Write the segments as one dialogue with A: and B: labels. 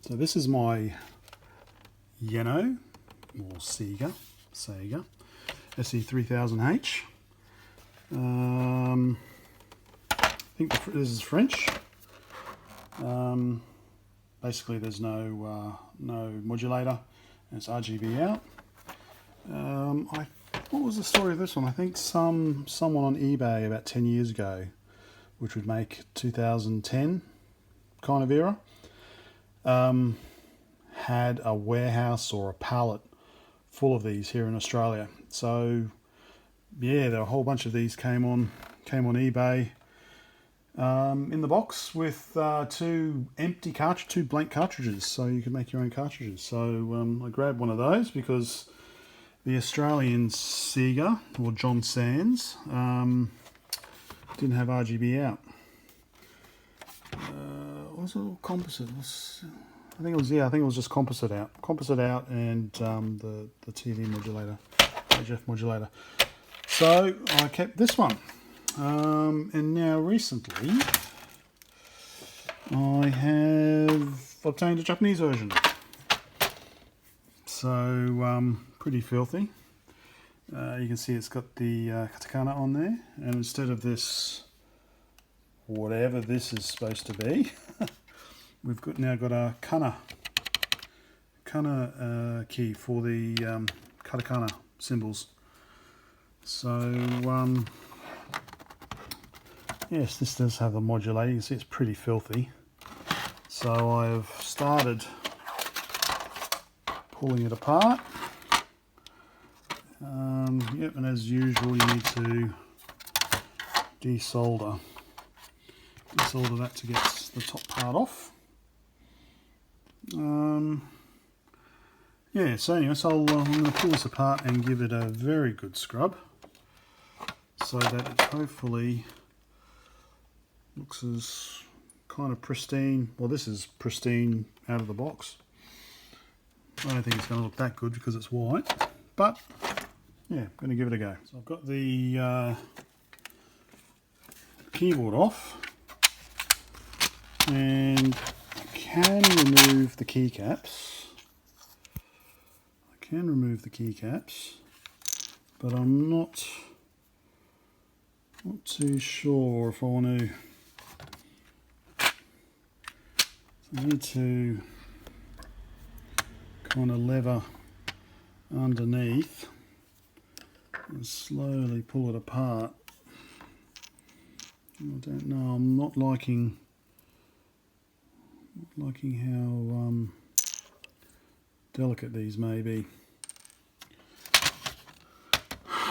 A: So this is my YENO, or Sega SC-3000H. I think this is French. Basically there's no modulator, and it's RGB out. What was the story of this one? I think someone on eBay about 10 years ago, which would make 2010 kind of era, had a warehouse or a pallet full of these here in Australia. So yeah, there were a whole bunch of these came on eBay in the box with two blank cartridges, so you could make your own cartridges. So I grabbed one of those because the Australian Sega, or John Sands, didn't have RGB out. Was it all composite? I think it was just composite out, and the TV modulator, HF modulator. So I kept this one, and now recently I have obtained a Japanese version. So pretty filthy. You can see it's got the katakana on there, and instead of this, whatever this is supposed to be, we've now got a kana key for the katakana symbols. So yes, this does have the modulator. You can see it's pretty filthy. So I've started pulling it apart. Yep, and as usual you need to desolder that to get the top part off. Yeah, so anyway, I'm going to pull this apart and give it a very good scrub so that it hopefully looks as kind of pristine. Well, this is pristine out of the box. I don't think it's going to look that good because it's white, but yeah, I'm going to give it a go. So I've got the keyboard off, and I can remove the keycaps. But I'm not too sure if I want to. I need to kind of lever underneath and slowly pull it apart. I don't know, I'm not liking how delicate these may be.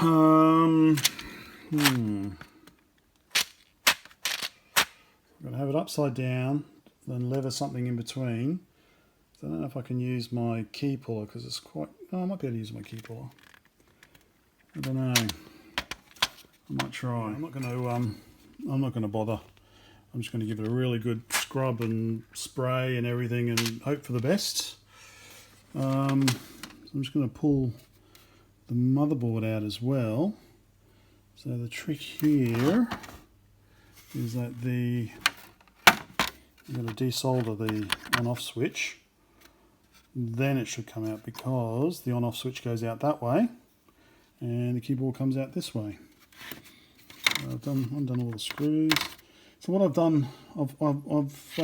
A: I'm going to have it upside down, then lever something in between. I don't know if I can use my key puller because it's quite. Oh, I might be able to use my key puller. I don't know. I might try. I'm not going to bother. I'm just going to give it a really good scrub and spray and everything, and hope for the best. So I'm just going to pull the motherboard out as well. So the trick here is that I'm going to desolder the on-off switch. Then it should come out, because the on-off switch goes out that way, and the keyboard comes out this way. I've done all the screws. So what I've done, I've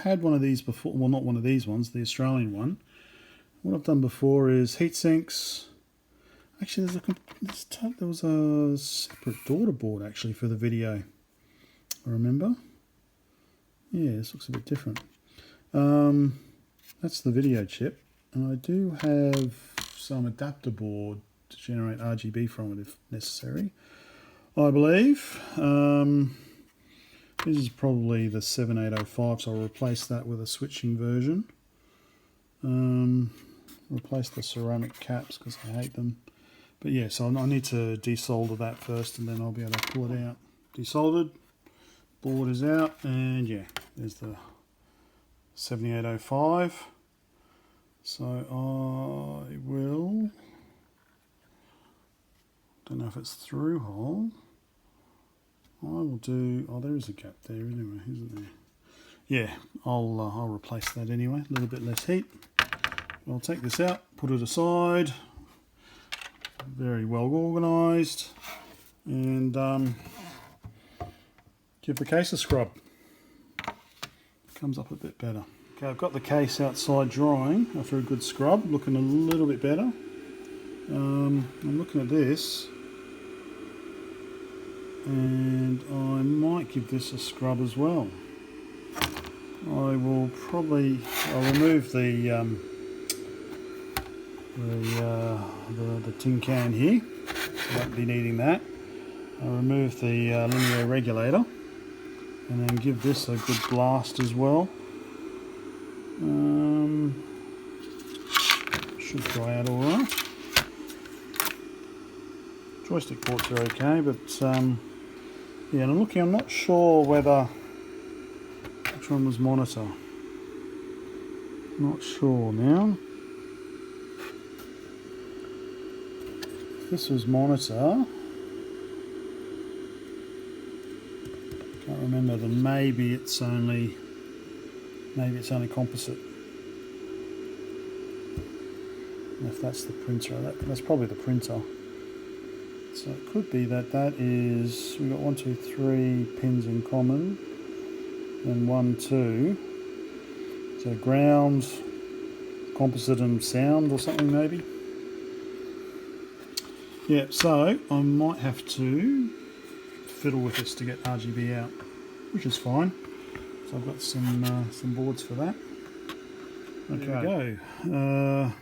A: had one of these before. Well, not one of these ones, the Australian one. What I've done before is heat sinks. Actually, there was a separate daughter board actually for the video, I remember. Yeah, this looks a bit different. That's the video chip, and I do have some adapter board to generate RGB from it if necessary, I believe. This is probably the 7805, so I'll replace that with a switching version. Replace the ceramic caps because I hate them. But yeah, so I need to desolder that first, and then I'll be able to pull it out. Desoldered, board is out, and yeah, there's the 7805. So I will, don't know if it's through hole. I will do, oh, there is a gap there anyway, isn't there? yeah, I'll replace that anyway. A little bit less heat. I'll take this out, put it aside. Very well organised, and give the case a scrub. Comes up a bit better. Okay, I've got the case outside drying after a good scrub, looking a little bit better. I'm looking at this, and I might give this a scrub as well. I'll remove the tin can here. Won't be needing that. I'll remove the linear regulator and then give this a good blast as well. Should dry out alright. Joystick ports are okay, but yeah, and I'm not sure which one was monitor. Not sure now. If this was monitor, can't remember, then maybe it's only composite. And if that's the printer, that's probably the printer. So it could be that is, we've got 1, 2, 3 pins in common, and 1, 2. So ground, composite and sound or something maybe. Yeah, so I might have to fiddle with this to get RGB out, which is fine. So I've got some boards for that. Okay, there we go.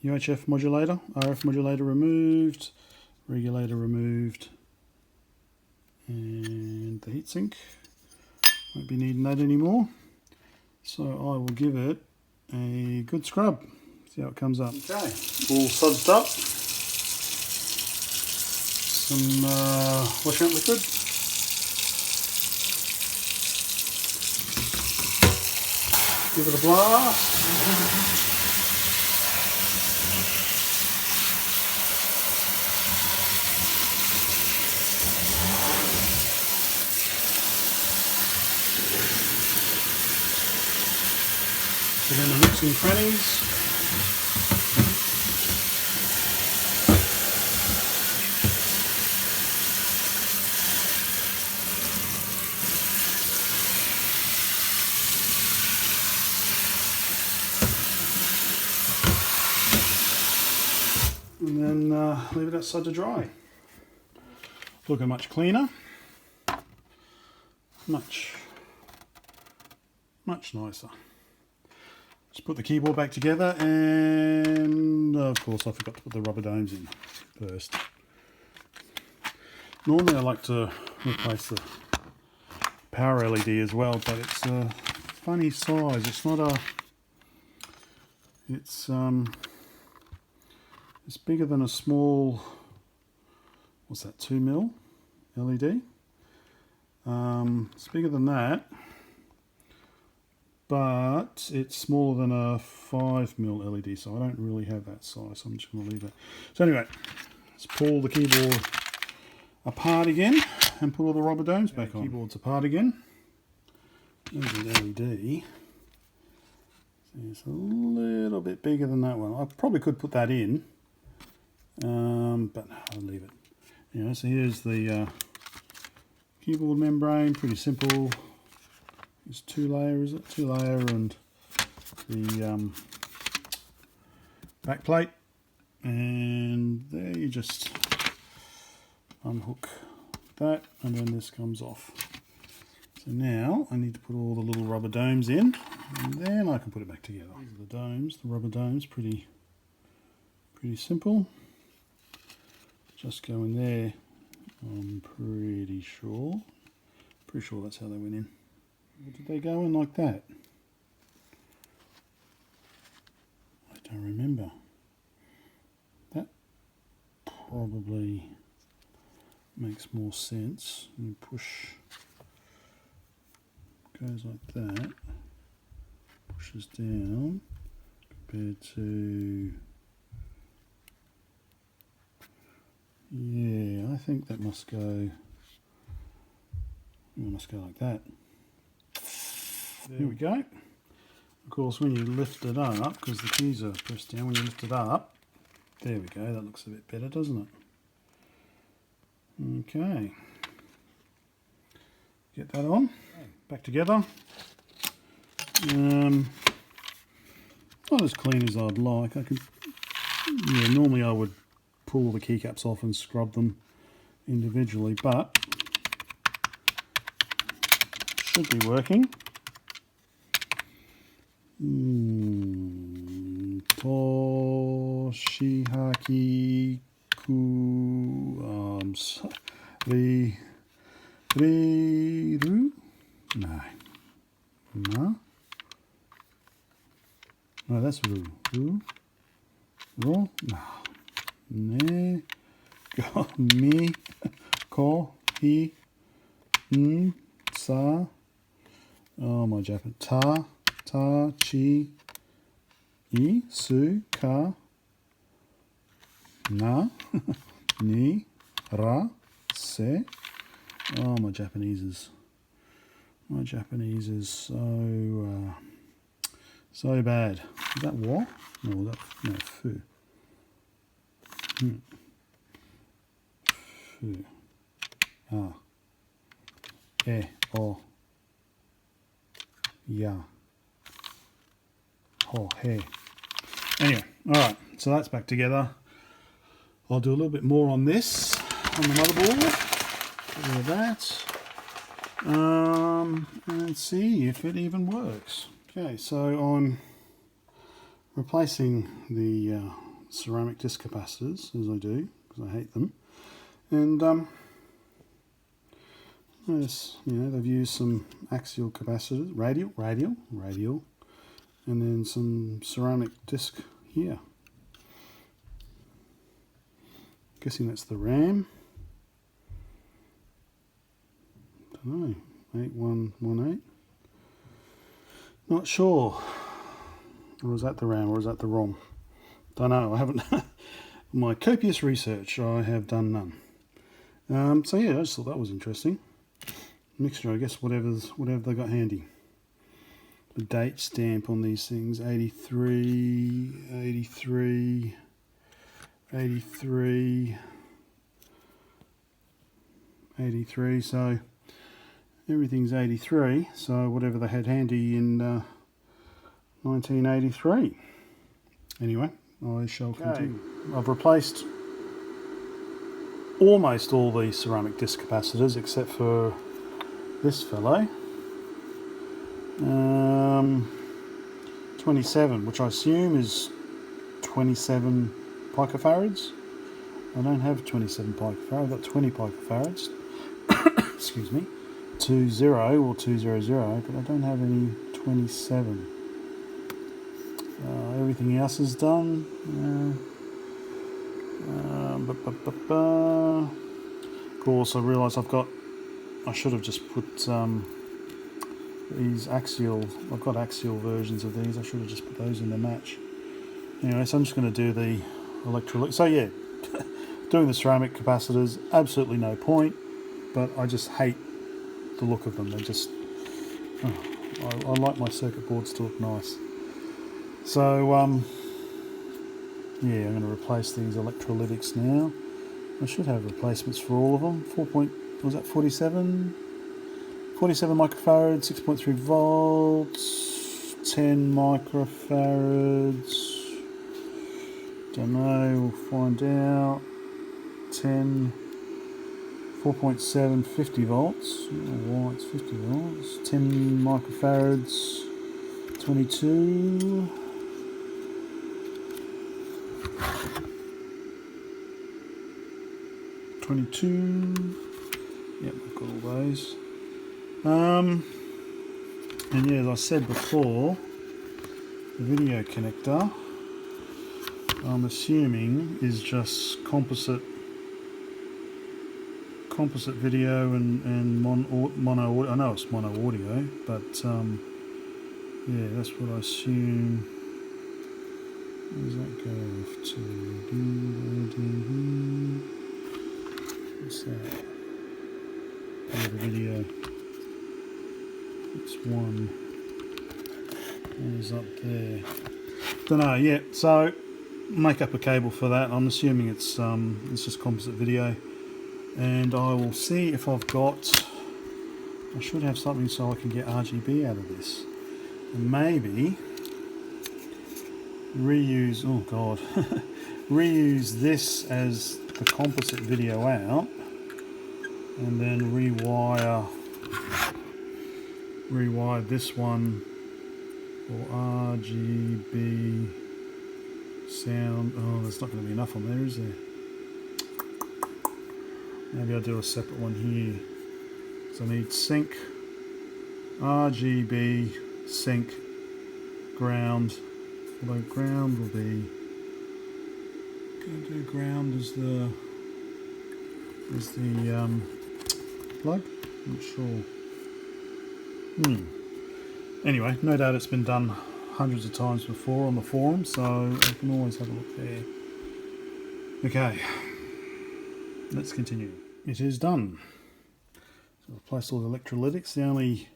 A: UHF modulator, RF modulator removed, regulator removed, and the heatsink. Won't be needing that anymore. So I will give it a good scrub. See how it comes up. Okay, all sudsed up. Some washing up liquid. Give it a blast. Put in the nooks and crannies. And then leave it outside to dry. Looking much cleaner. Much nicer. Just put the keyboard back together, and of course I forgot to put the rubber domes in first. Normally I like to replace the power LED as well, but it's a funny size. It's not a... It's bigger than a small... What's that, 2mm LED? It's bigger than that, but it's smaller than a 5mm LED, so I don't really have that size, so I'm just going to leave it. So anyway, let's pull the keyboard apart again and put all the rubber domes back on. Keyboard's apart again. There's an LED. It's a little bit bigger than that one. I probably could put that in, but no, I'll leave it. Anyway, so here's the keyboard membrane, pretty simple. It's 2-layer, is it? 2-layer, and the back plate, and there you just unhook that, and then this comes off. So now I need to put all the little rubber domes in, and then I can put it back together. These are the domes, the rubber domes, pretty simple. Just go in there. I'm pretty sure that's how they went in. Did they go in like that? I don't remember. That probably makes more sense. You push, goes like that, pushes down compared to, yeah, I think that must go like that. There we go. Of course, when you lift it up, because the keys are pressed down, when you lift it up, there we go, that looks a bit better, doesn't it? Okay. Get that on. Back together. Not as clean as I'd like. Normally I would pull the keycaps off and scrub them individually, but should be working. Toshihaki Riru? No. No, that's Ru. Ru? Ro? No. Ne. Go. Mi. Ko. Hi. N. Sa. Oh, my Japan. Ta. Ta. Chi. I. Su. Ka. Na. Ni. Ra. Se. Oh, my Japanese is so bad. Is that what? No, no, fu. Fu. Ah. E. O. Ya. Ho. He. Anyway, alright, so that's back together. I'll do a little bit more on this, on the motherboard. With that. And see if it even works. Okay, so I'm replacing the ceramic disc capacitors, as I do, because I hate them. And notice, they've used some axial capacitors, radial, and then some ceramic disc here. Guessing that's the RAM. Don't know, 8118. Not sure. Or is that the RAM or is that the ROM? Don't know, I haven't. My copious research, I have done none. So yeah, I just thought that was interesting. Mixture, I guess, whatever they got handy. The date stamp on these things, 83, 83, 83, 83, so everything's 83, so whatever they had handy in 1983. Anyway, I shall continue. I've replaced almost all the ceramic disc capacitors except for this fellow. 27, which I assume is 27 picofarads. I don't have 27 picofarads, I've got 20 picofarads. Excuse me. 20 or 200, but I don't have any 27. Everything else is done. Of course, I realise I should have just put these axial. I've got axial versions of these. I should have just put those in the match. Anyway, so I'm just going to do the electrolytic. So yeah, doing the ceramic capacitors, absolutely no point. But I just hate the look of them. They just, I like my circuit boards to look nice. So yeah, I'm going to replace these electrolytics now. I should have replacements for all of them. 47? 47 microfarads, 6.3 volts, 10 microfarads. Don't know, we'll find out. 10. 4.7, 50 volts. I don't know why it's 50 volts. 10 microfarads, 22. Yep, I've got all those. And yeah, as I said before, the video connector, I'm assuming, is just composite video and mono audio. I know it's mono audio, but yeah, that's what I assume. Where does that go off to? What's that? Oh, the video. It's 1, What is up there? Don't know. Yeah. So make up a cable for that. I'm assuming it's just composite video, and I will see if I've got. I should have something so I can get RGB out of this, and maybe reuse. Oh God, reuse this as the composite video out, and then rewire this one for RGB sound. Oh, there's not going to be enough on there, is there? Maybe I'll do a separate one here. So I need sync, RGB, sync, ground. Although ground will be, going to do ground as the plug. Not sure. Anyway, no doubt it's been done hundreds of times before on the forum, so I can always have a look there. Okay, let's continue. It is done. So I've placed all the electrolytics. The only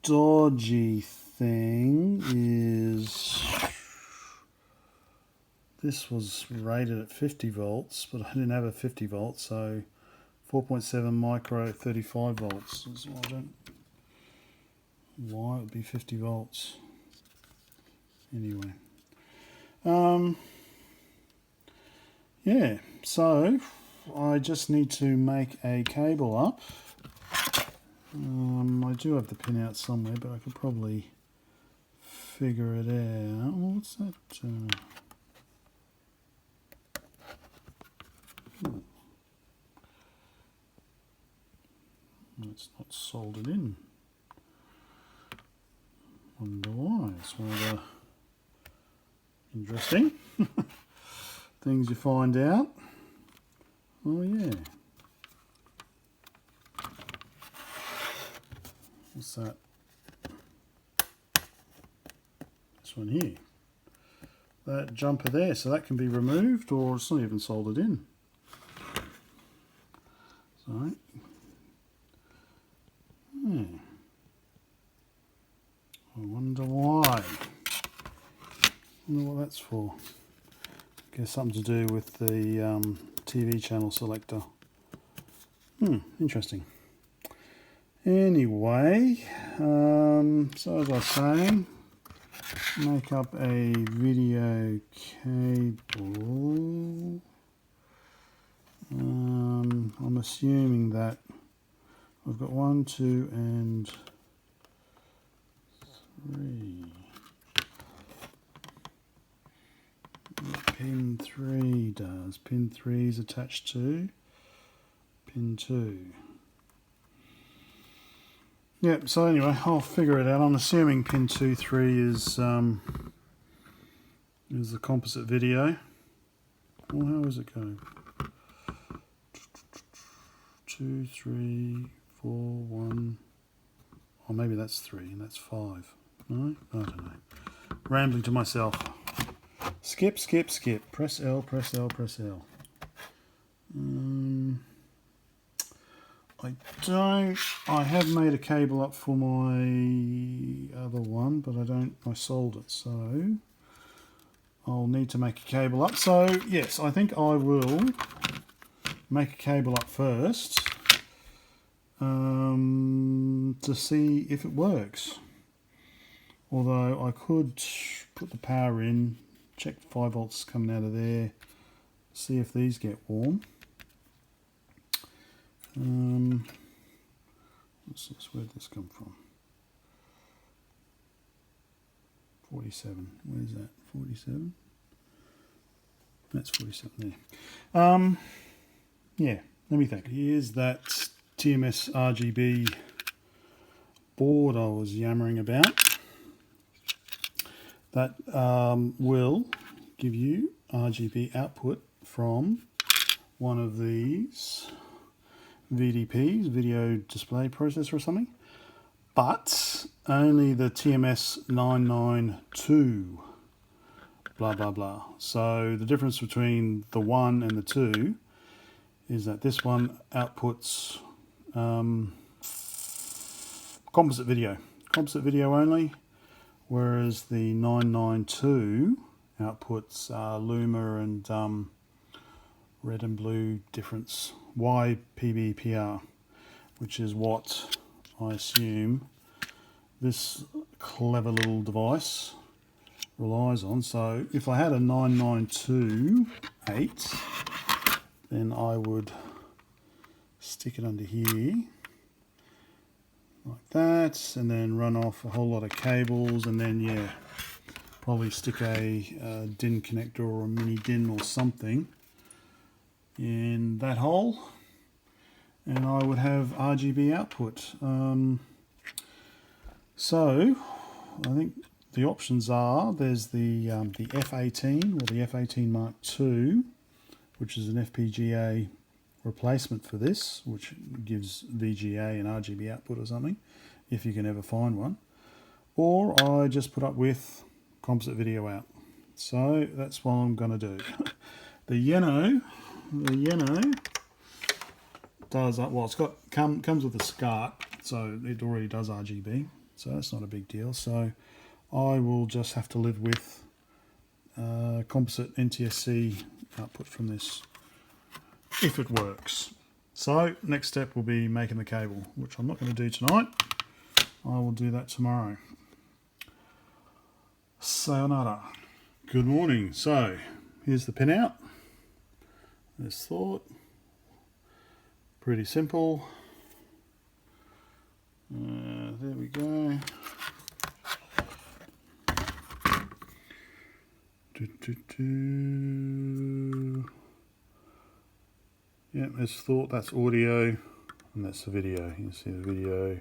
A: dodgy thing is this was rated at 50 volts, but I didn't have a 50 volts, so 4.7 micro 35 volts. So I don't know why it would be 50 volts. Anyway, yeah, so I just need to make a cable up. I do have the pin out somewhere, but I could probably figure it out. What's that? It's not soldered in. Wonder why. It's one of the interesting things you find out. Oh yeah. What's that? This one here. That jumper there, so that can be removed, or it's not even soldered in. So, yeah. I wonder why. I wonder what that's for. I guess something to do with the TV channel selector. Interesting. Anyway, so as I was saying, make up a video cable. I'm assuming that I've got 1, 2, and 3. Pin 3 does. Pin 3 is attached to pin 2. Yep, so anyway, I'll figure it out. I'm assuming pin 2, 3 is the composite video. Well, how is it going? 2, 3, 4, 1. Or maybe that's 3 and that's 5. No? I don't know. Rambling to myself. Skip, skip, skip. Press L, press L, press L. I have made a cable up for my other one, but I sold it, so I'll need to make a cable up. So yes, I think I will make a cable up first to see if it works. Although I could put the power in, check 5 volts coming out of there, see if these get warm. What's this? Where'd this come from? 47. Where's that? 47? That's 47 there. Yeah, let me think. Here's that TMS-RGB board I was yammering about. That will give you RGB output from one of these VDPs, video display processor or something, but only the TMS-992 blah blah blah. So the difference between the 1 and the 2 is that this one outputs composite video only, whereas the 992 outputs Luma and red and blue difference YPBPR, which is what I assume this clever little device relies on. So if I had a 992.8, then I would stick it under here like that, and then run off a whole lot of cables, and then yeah, probably stick a DIN connector or a mini DIN or something in that hole, and I would have RGB output. So I think the options are, there's the F18 or the F18 Mark II, which is an FPGA replacement for this, which gives VGA and RGB output or something, if you can ever find one. Or I just put up with composite video out. So that's what I'm going to do. The YENO does, well, it's got comes with a SCART, so it already does RGB, so that's not a big deal. So I will just have to live with composite NTSC output from this, if it works. So next step will be making the cable, which I'm not going to do tonight. I will do that tomorrow. Sayonara. Good morning. So here's the pinout. As thought, pretty simple. There we go. Yeah, as thought, that's audio, and that's the video. You can see the video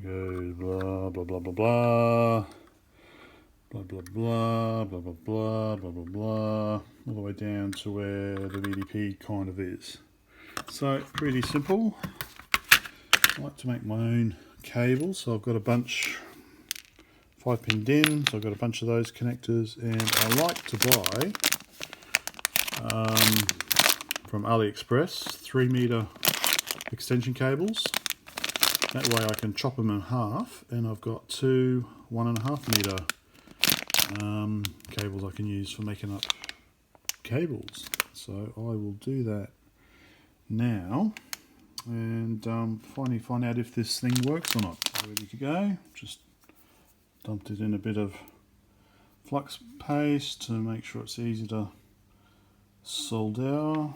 A: goes blah blah blah blah blah blah blah blah blah blah blah blah blah blah, all the way down to where the VDP kind of is. So pretty simple. I like to make my own cables, so I've got a bunch, 5-pin DIN, so I've got a bunch of those connectors, and I like to buy from AliExpress 3-meter extension cables. That way I can chop them in half, and I've got two 1.5 meter cables I can use for making up cables. So I will do that now, and find out if this thing works or not. Ready to go. Just dumped it in a bit of flux paste to make sure it's easy to solder.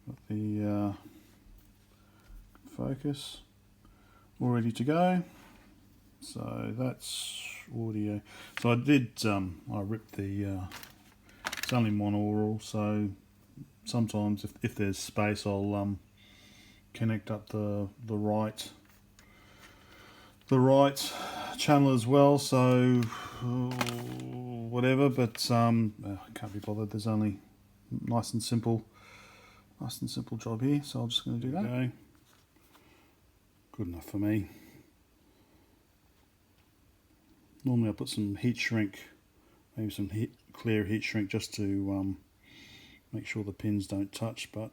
A: Got the focus all ready to go. So that's audio. So I did, I ripped the, it's only monaural, so sometimes if there's space I'll connect up the right channel as well, so whatever, but I can't be bothered. There's only nice and simple job here, so I'm just going to do that. Okay. Good enough for me. Normally I put some heat shrink, maybe some clear heat shrink, just to make sure the pins don't touch, but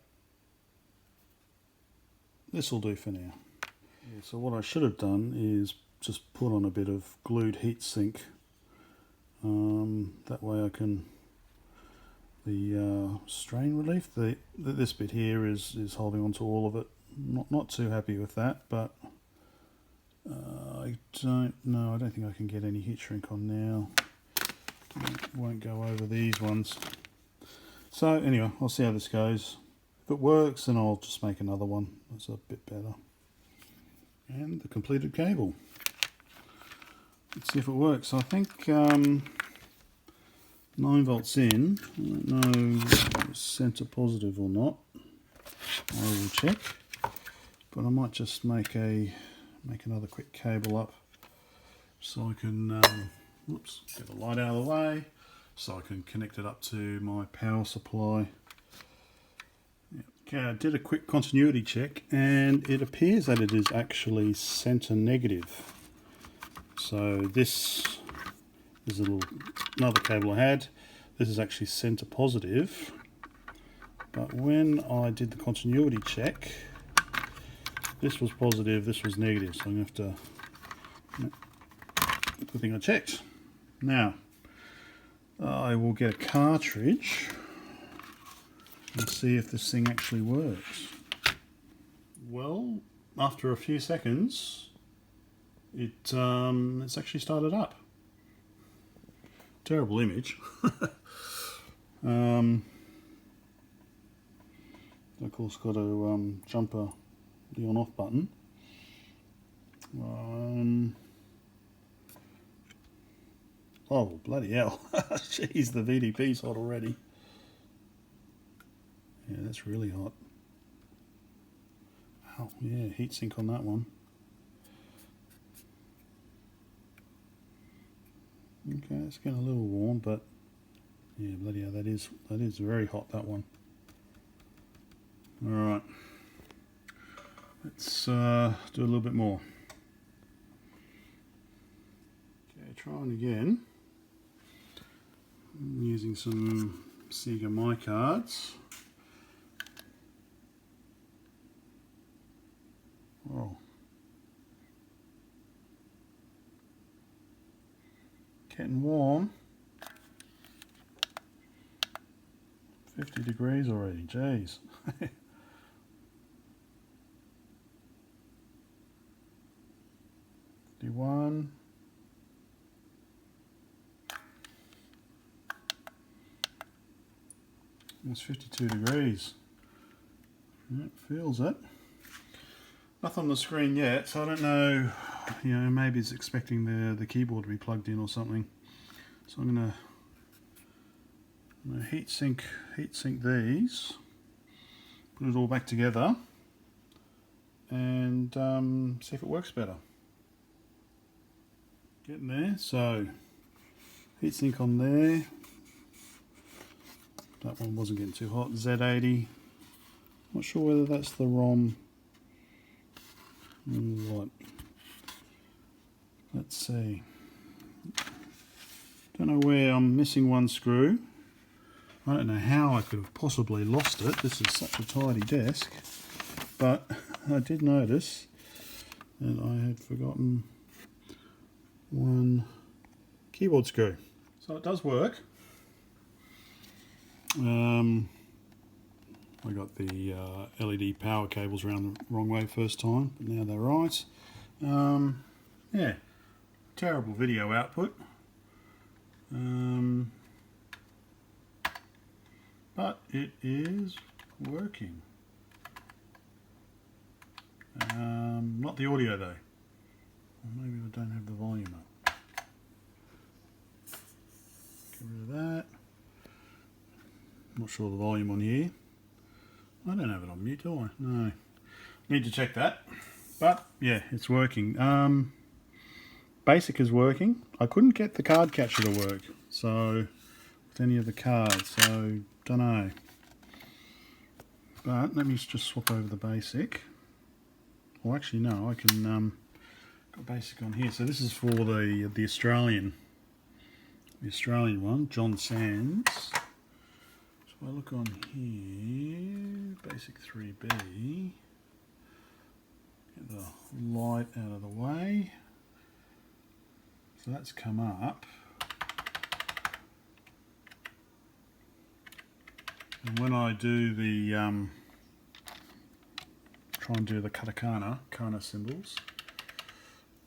A: this will do for now. Yeah, so what I should have done is just put on a bit of glued heatsink. That way I can, the strain relief, this bit here is holding on to all of it. Not too happy with that, but I don't know. I don't think I can get any heat shrink on now. Won't go over these ones. So anyway, I'll see how this goes. If it works, then I'll just make another one that's a bit better. And the completed cable. Let's see if it works. I think 9 volts in. I don't know if it's center positive or not. I will check. But I might just make another quick cable up, so I can whoops, get the light out of the way, so I can connect it up to my power supply. Okay, I did a quick continuity check, and it appears that it is actually center negative. So this is another cable I had. This is actually center positive, but when I did the continuity check, this was positive, this was negative, so I'm going to have to good thing I checked. Now, I will get a cartridge and see if this thing actually works. Well, after a few seconds, it's actually started up. Terrible image. Of course, got to jump the on-off button. Oh, bloody hell. Jeez, the VDP's hot already. Yeah, that's really hot. Oh, yeah, heatsink on that one. Okay, it's getting a little warm, but yeah, bloody hell, that is very hot, that one. Alright, let's do a little bit more. Okay, trying again. I'm using some Sega My cards. Oh. Getting warm. 50 degrees already, jeez. 51. It's 52 degrees. It feels it. Nothing on the screen yet, so I don't know. You know, maybe it's expecting the keyboard to be plugged in or something. So I'm gonna heatsink these, put it all back together, and see if it works better. Getting there. So heatsink on there. That one wasn't getting too hot. Z80. Not sure whether that's the ROM. What? Let's see. Don't know where I'm missing one screw. I don't know how I could have possibly lost it. This is such a tidy desk. But I did notice that I had forgotten one keyboard screw. So it does work. I got the LED power cables around the wrong way first time, but now they're right. Yeah, terrible video output. But it is working. Not the audio though. Or maybe I don't have the volume up. Get rid of that. Not sure the volume on here. I don't have it on mute, do I? No. Need to check that. But yeah, it's working. Basic is working. I couldn't get the card catcher to work, so with any of the cards, so don't know. But let me just swap over the basic. Well, actually no, I can got basic on here. So this is for the Australian one, John Sands. So I look on here, basic 3B. Get the light out of the way. So that's come up. And when I do the try and do the katakana symbols,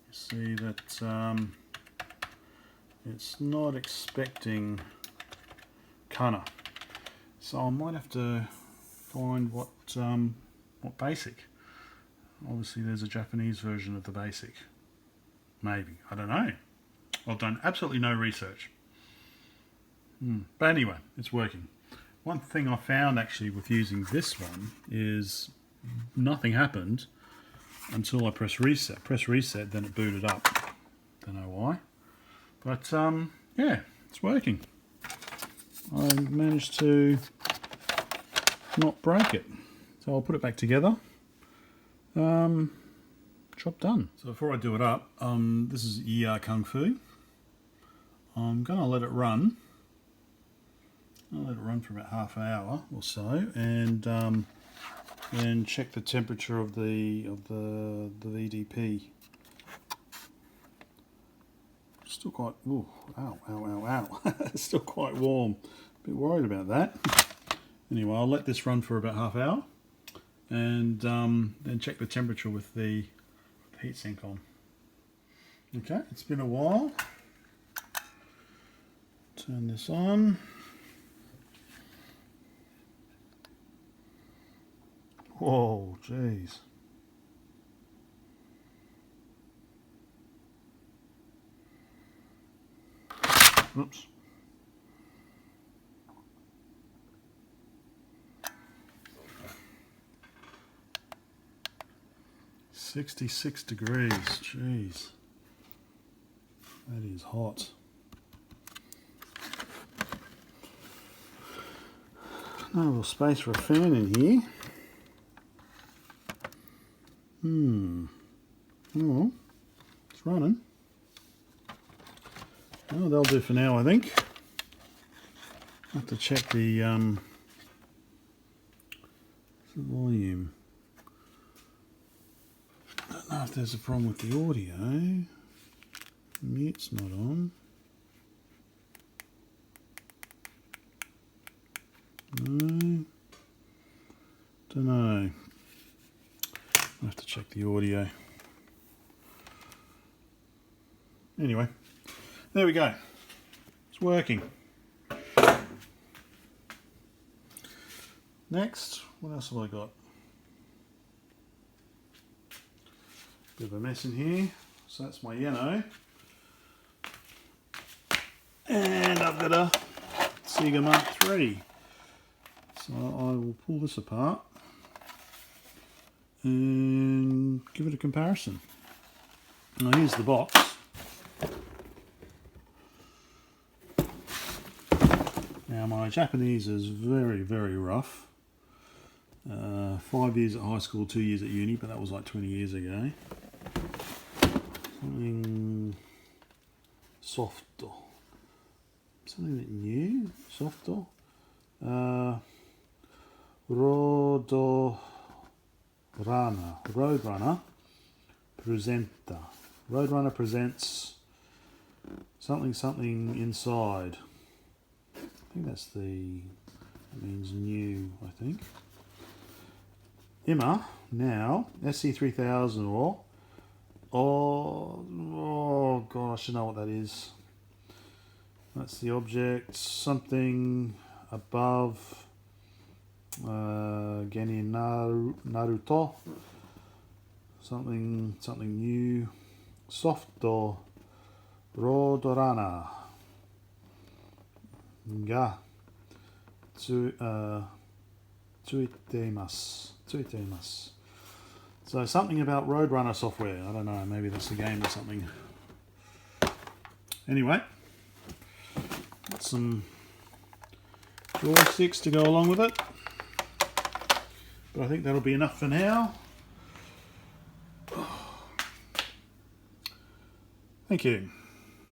A: you see that it's not expecting kana. So I might have to find what basic. Obviously there's a Japanese version of the basic. Maybe, I don't know. I've done absolutely no research. But anyway, it's working. One thing I found actually with using this one is nothing happened until I press reset. Press reset, then it booted up. Don't know why. But yeah, it's working. I managed to not break it. So I'll put it back together. Job done. So before I do it up, this is ER Kung Fu. I'm going to let it run. I'll let it run for about half an hour or so, and then check the temperature of the VDP. Just Still quite, ooh, ow, ow, ow, ow. It's still quite warm. A bit worried about that. Anyway, I'll let this run for about half hour and then check the temperature with the heatsink on. Okay, it's been a while. Turn this on. Whoa, jeez. Oops. $66 degrees, jeez. That is hot. No real space for a fan in here. Oh, it's running. Oh, that'll do for now, I think. I have to check the volume. I don't know if there's a problem with the audio. Mute's not on. No. Don't know. I have to check the audio. Anyway, there we go. It's working. Next, what else have I got? Bit of a mess in here. So that's my YENO. And I've got a Sega Mark III. So I will pull this apart and give it a comparison. Now here's the box. Now my Japanese is very, very rough. 5 years at high school, 2 years at uni, but that was like 20 years ago. Something softo. Something that new, softo. Roadrunner presenta. Roadrunner presents something inside. I think that means new, I think. Ima, now, SC-3000 or, oh god, I should know what that is. That's the object, something above Genin Naruto, something new, Softo Rodorana ga tsuitemasu. So something about Roadrunner software, I don't know, maybe that's a game or something. Anyway, got some joysticks to go along with it, but I think that'll be enough for now. Thank you.